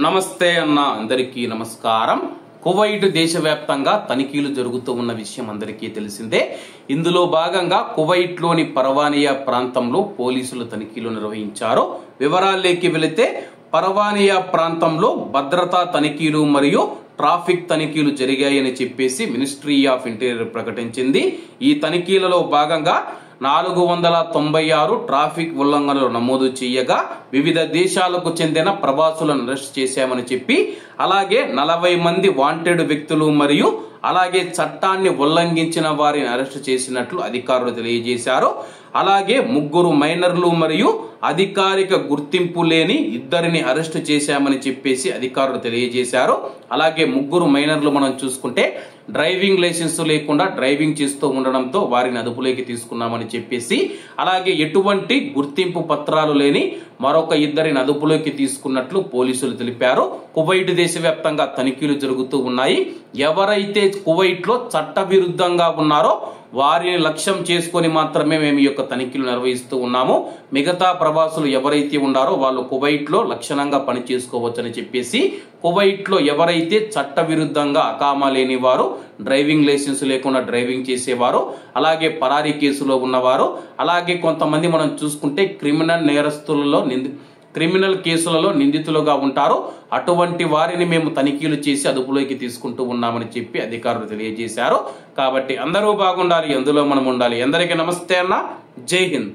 నమస్తే అన్న అందరికీ నమస్కారం. కువైట్ దేశవ్యాప్తంగా తనిఖీలు జరుగుతూ ఉన్న విషయం అందరికీ తెలిసిందే. ఇందులో భాగంగా కువైట్ లోని పర్వానియా ప్రాంతంలో పోలీసులు తనిఖీలు నిర్వహించారు. వివరాల్లోకి వెళితే పర్వానియా ప్రాంతంలో భద్రతా తనిఖీలు మరియు ట్రాఫిక్ తనిఖీలు జరిగాయని చెప్పేసి మినిస్ట్రీ ఆఫ్ ఇంటీరియర్ ప్రకటించింది. ఈ తనిఖీలలో భాగంగా 496 ట్రాఫిక్ ఉల్లంఘనలు నమోదు చేయగా వివిధ దేశాలకు చెందిన ప్రవాసులను అరెస్ట్ చేశామని చెప్పి, అలాగే 40 మంది వాంటెడ్ వ్యక్తులు మరియు అలాగే చట్టాన్ని ఉల్లంఘించిన వారిని అరెస్ట్ చేసినట్లు అధికారులు తెలియజేశారు. అలాగే 3 మైనర్లు మరియు అధికారిక గుర్తింపు లేని 2 అరెస్ట్ చేశామని చెప్పేసి అధికారులు తెలియజేశారు. అలాగే 3 మైనర్లు మనం చూసుకుంటే డ్రైవింగ్ లైసెన్స్ లేకుండా డ్రైవింగ్ చేస్తూ ఉండడంతో వారిని అదుపులోకి తీసుకున్నామని చెప్పేసి, అలాగే ఎటువంటి గుర్తింపు పత్రాలు లేని మరొక 2 అదుపులోకి తీసుకున్నట్లు పోలీసులు తెలిపారు. కువైట్ దేశవ్యాప్తంగా తనిఖీలు జరుగుతూ ఉన్నాయి. ఎవరైతే కువైట్ లో చట్ట విరుద్ధంగా ఉన్నారో వారిని లక్ష్యం చేసుకొని మాత్రమే మేము ఈ యొక్క తనిఖీలు నిర్వహిస్తూ ఉన్నాము. మిగతా ప్రవాసులు ఎవరైతే ఉన్నారో వాళ్ళు కువైట్ లో లక్షణంగా పని చేసుకోవచ్చని చెప్పేసి, కువైట్ లో ఎవరైతే చట్ట విరుద్ధంగా అకామా లేని వారు, డ్రైవింగ్ లైసెన్స్ లేకుండా డ్రైవింగ్ చేసేవారు, అలాగే పరారీ కేసులో ఉన్నవారు, అలాగే కొంతమంది మనం చూసుకుంటే క్రిమినల్ కేసులలో నిందితులుగా ఉంటారు. అటువంటి వారిని మేము తనిఖీలు చేసి అదుపులోకి తీసుకుంటూ ఉన్నామని చెప్పి అధికారులు తెలియజేశారు. కాబట్టి అందరూ బాగుండాలి, అందులో మనం ఉండాలి. అందరికీ నమస్తే అన్న, జై హింద్.